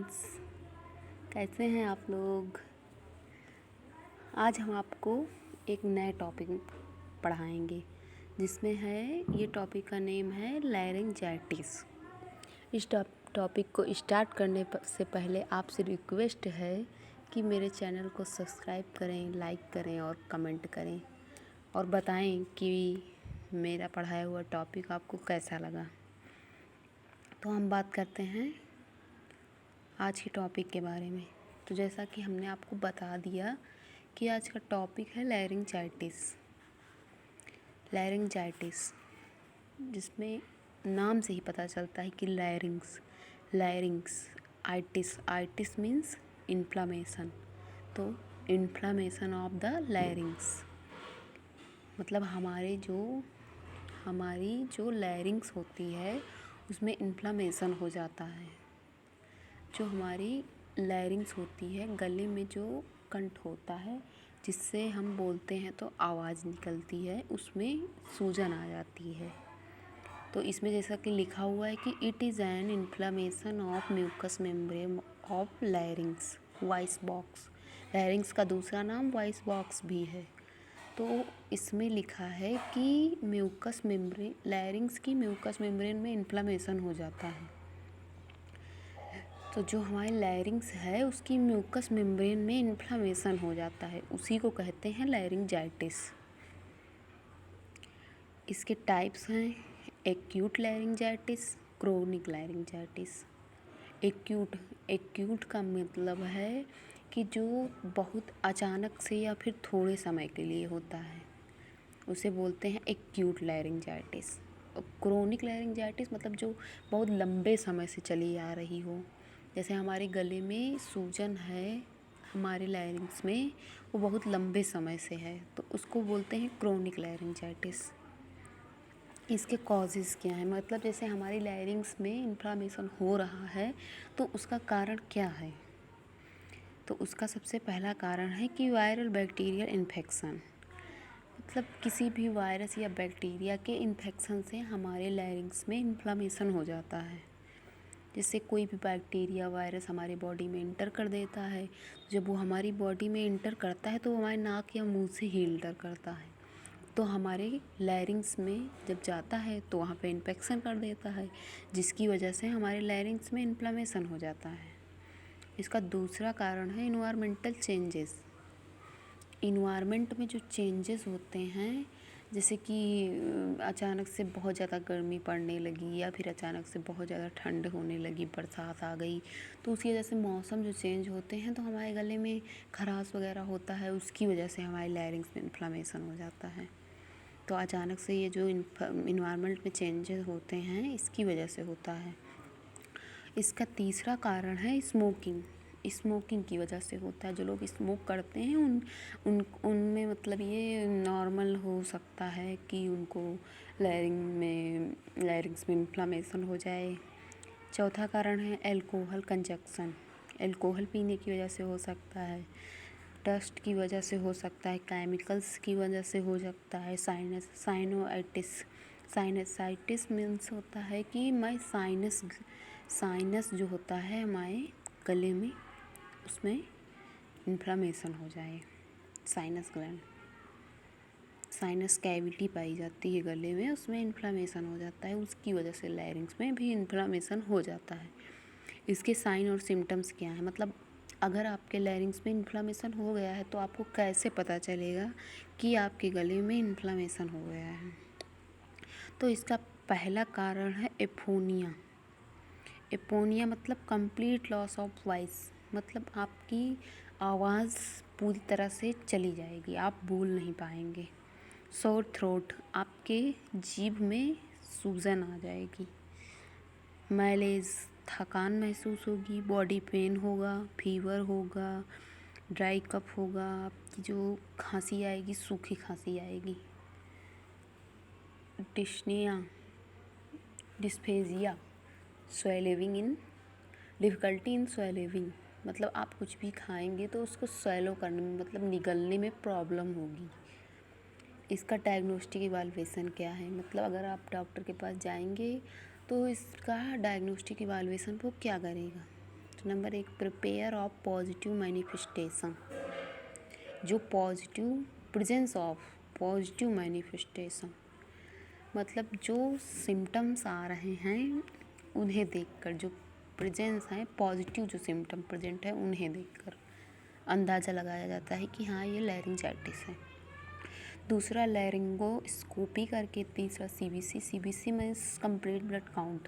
Friends, कैसे हैं आप लोग। आज हम आपको एक नए टॉपिक पढ़ाएंगे जिसमें है, ये टॉपिक का नेम है लैरिंजाइटिस। इस टॉपिक को स्टार्ट करने से पहले आपसे रिक्वेस्ट है कि मेरे चैनल को सब्सक्राइब करें, लाइक करें और कमेंट करें और बताएं कि मेरा पढ़ाया हुआ टॉपिक आपको कैसा लगा। तो हम बात करते हैं आज के टॉपिक के बारे में। तो जैसा कि हमने आपको बता दिया कि आज का टॉपिक है लैरिंजाइटिस, जिसमें नाम से ही पता चलता है कि लैरिंग्स आइटिस मीन्स इन्फ्लामेशन। तो इन्फ्लामेशन ऑफ द लैरिंग्स मतलब हमारी जो लैरिंग्स होती है उसमें इन्फ्लामेशन हो जाता है। जो हमारी लैरिंग्स होती है, गले में जो कंठ होता है जिससे हम बोलते हैं तो आवाज़ निकलती है, उसमें सूजन आ जाती है। तो इसमें जैसा कि लिखा हुआ है कि it is an inflammation of mucous membrane of larynx voice box. Larynx का दूसरा नाम वॉइस बॉक्स भी है। तो इसमें लिखा है कि लैरिंग्स की म्यूकस मेम्ब्रेन में इन्फ्लामेशन हो जाता है। तो जो हमारी लैरिंग्स है उसकी म्यूकस मेम्ब्रेन में इन्फ्लामेशन हो जाता है, उसी को कहते हैं लैरिंजाइटिस। इसके टाइप्स हैं acute laryngitis, chronic laryngitis. Acute का मतलब है कि जो बहुत अचानक से या फिर थोड़े समय के लिए होता है, उसे बोलते हैं एक्यूट लैरिंजाइटिस। क्रोनिक लैरिंजाइटिस मतलब जो बहुत लंबे समय से चली आ रही हो, जैसे हमारे गले में सूजन है, हमारे लैरिंग्स में, वो बहुत लंबे समय से है, तो उसको बोलते हैं क्रोनिक लैरिंजाइटिस। इसके कॉजेज़ क्या है, मतलब जैसे हमारी लैरिंग्स में इन्फ्लामेशन हो रहा है तो उसका कारण क्या है। तो उसका सबसे पहला कारण है कि वायरल बैक्टीरियल इन्फेक्शन, मतलब किसी भी वायरस या बैक्टीरिया के इन्फेक्शन से हमारे लैरिंग्स में इन्फ्लामेशन हो जाता है। जिससे कोई भी बैक्टीरिया वायरस हमारे बॉडी में इंटर कर देता है, जब वो हमारी बॉडी में इंटर करता है तो हमारे नाक या मुंह से ही इंटर करता है, तो हमारे लैरिंग्स में जब जाता है तो वहाँ पे इन्फेक्शन कर देता है, जिसकी वजह से हमारे लैरिंग्स में इन्फ्लामेशन हो जाता है। इसका दूसरा कारण है इन्वायरमेंटल चेंजेस। इन्वायरमेंट में जो चेंजेस होते हैं, जैसे कि अचानक से बहुत ज़्यादा गर्मी पड़ने लगी या फिर अचानक से बहुत ज़्यादा ठंड होने लगी, बरसात आ गई, तो उसकी वजह से मौसम जो चेंज होते हैं तो हमारे गले में खराश वगैरह होता है, उसकी वजह से हमारे लैरिंग्स में इन्फ्लामेशन हो जाता है। तो अचानक से ये जो इन्वायरमेंट में चेंजेस होते हैं इसकी वजह से होता है। इसका तीसरा कारण है स्मोकिंग की वजह से होता है। जो लोग स्मोक करते हैं उनमें मतलब ये नॉर्मल हो सकता है कि उनको लैरिंग्स में इन्फ्लामेशन हो जाए। चौथा कारण है अल्कोहल कंजप्शन। अल्कोहल पीने की वजह से हो सकता है, डस्ट की वजह से हो सकता है, केमिकल्स की वजह से हो सकता है। साइनसाइटिस मीन्स होता है कि हमारे साइनस जो होता है हमारे गले में, उसमें इन्फ्लामेशन हो जाए। साइनस कैविटी पाई जाती है गले में, उसमें इन्फ्लामेशन हो जाता है, उसकी वजह से लैरिंग्स में भी इन्फ्लामेशन हो जाता है। इसके साइन और सिम्टम्स क्या हैं, मतलब अगर आपके लैरिंग्स में इन्फ्लामेशन हो गया है तो आपको कैसे पता चलेगा कि आपके गले में इन्फ्लामेशन हो गया है। तो इसका पहला कारण है एपोनिया मतलब कंप्लीट लॉस ऑफ वॉइस, मतलब आपकी आवाज़ पूरी तरह से चली जाएगी, आप बोल नहीं पाएंगे। सोर थ्रोट, आपके जीभ में सूजन आ जाएगी। मैलेज, थकान महसूस होगी, बॉडी पेन होगा, फीवर होगा, ड्राई कफ होगा, आपकी जो खांसी आएगी सूखी खांसी आएगी। डिस्फेजिया, डिफ़िकल्टी इन स्वेलिंग, मतलब आप कुछ भी खाएंगे तो उसको स्वेलो करने में, मतलब निगलने में प्रॉब्लम होगी। इसका डायग्नोस्टिक इवाल्वेशन क्या है, मतलब अगर आप डॉक्टर के पास जाएंगे तो इसका डायग्नोस्टिक इवाल्वेशन वो क्या करेगा। Number 1, prepare of positive manifestation. जो प्रेजेंस ऑफ पॉजिटिव मैनिफेस्टेशन मतलब जो सिम्टम्स आ रहे हैं उन्हें देखकर, जो प्रेजेंस है पॉजिटिव, जो सिम्टम प्रेजेंट है उन्हें देखकर अंदाज़ा लगाया जाता है कि हाँ ये लैरिंजाइटिस है। दूसरा लैरिंगोस्कोपी करके, तीसरा सीबीसी में complete blood count,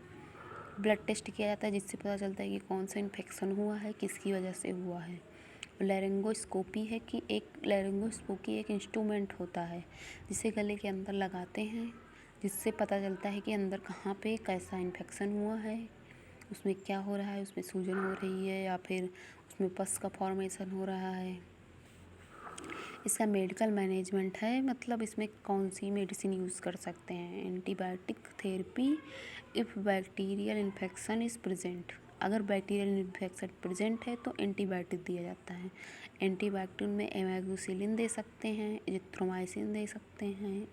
blood test किया जाता है जिससे पता चलता है कि कौन सा इन्फेक्शन हुआ है, किसकी वजह से हुआ है। लैरिंगोस्कोपी है कि लैरिंगोस्कोपी एक इंस्ट्रूमेंट होता है जिसे गले के अंदर लगाते हैं, जिससे पता चलता है कि अंदर कहाँ पे कैसा इन्फेक्शन हुआ है, उसमें क्या हो रहा है, उसमें सूजन हो रही है या फिर उसमें पस का फॉर्मेशन हो रहा है। इसका मेडिकल मैनेजमेंट है, मतलब इसमें कौन सी मेडिसिन यूज़ कर सकते हैं। Antibiotic therapy if bacterial infection is present. अगर बैक्टीरियल इन्फेक्शन प्रेजेंट है तो एंटीबायोटिक दिया जाता है। एंटीबायोटिक में एमाइक्सिसिलिन दे सकते हैं, एजिथ्रोमाइसिन दे सकते हैं,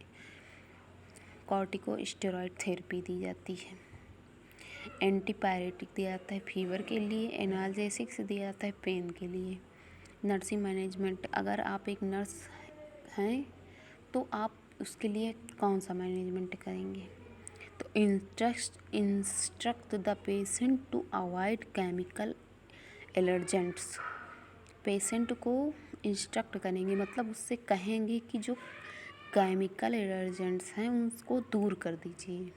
कॉर्टिकोस्टेरॉइड थेरेपी दी जाती है। एंटीपायरेटिक दिया जाता है फीवर के लिए, एनाल्जेसिक्स दिया जाता है पेन के लिए। नर्सिंग मैनेजमेंट, अगर आप एक नर्स हैं तो आप उसके लिए कौन सा मैनेजमेंट करेंगे। तो instruct the patient to avoid chemical allergens. Patient को इंस्ट्रक्ट करेंगे, मतलब उससे कहेंगे कि जो केमिकल एलर्जेंट्स हैं उनको दूर कर दीजिए।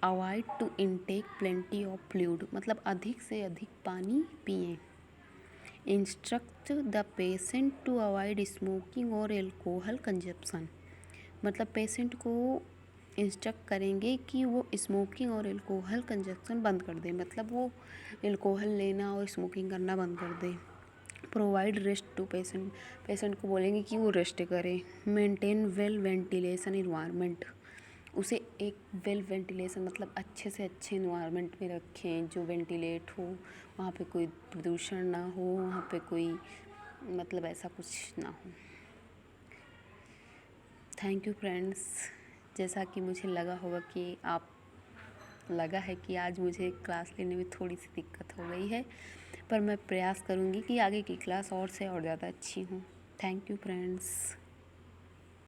Avoid to intake plenty of fluid, मतलब अधिक से अधिक पानी पिएं। Instruct the patient to avoid smoking और एल्कोहल कंजप्शन, मतलब पेशेंट को इंस्ट्रक्ट करेंगे कि वो स्मोकिंग और एल्कोहल कंजप्शन बंद कर दे, मतलब वो एल्कोहल लेना और स्मोकिंग करना बंद कर दे। Provide rest to patient, patient को बोलेंगे कि वो रेस्ट करे। मेंटेन वेल वेंटिलेशन इन्वायरमेंट, उसे एक वेल वेंटिलेशन मतलब अच्छे से अच्छे इन्वायरमेंट में रखें जो वेंटिलेट हो, वहाँ पे कोई प्रदूषण ना हो, वहाँ पे कोई मतलब ऐसा कुछ ना हो। Thank you friends. जैसा कि मुझे लगा होगा कि लगा है कि आज मुझे क्लास लेने में थोड़ी सी दिक्कत हो गई है, पर मैं प्रयास करूँगी कि आगे की क्लास और से और ज़्यादा अच्छी हो। Thank you friends.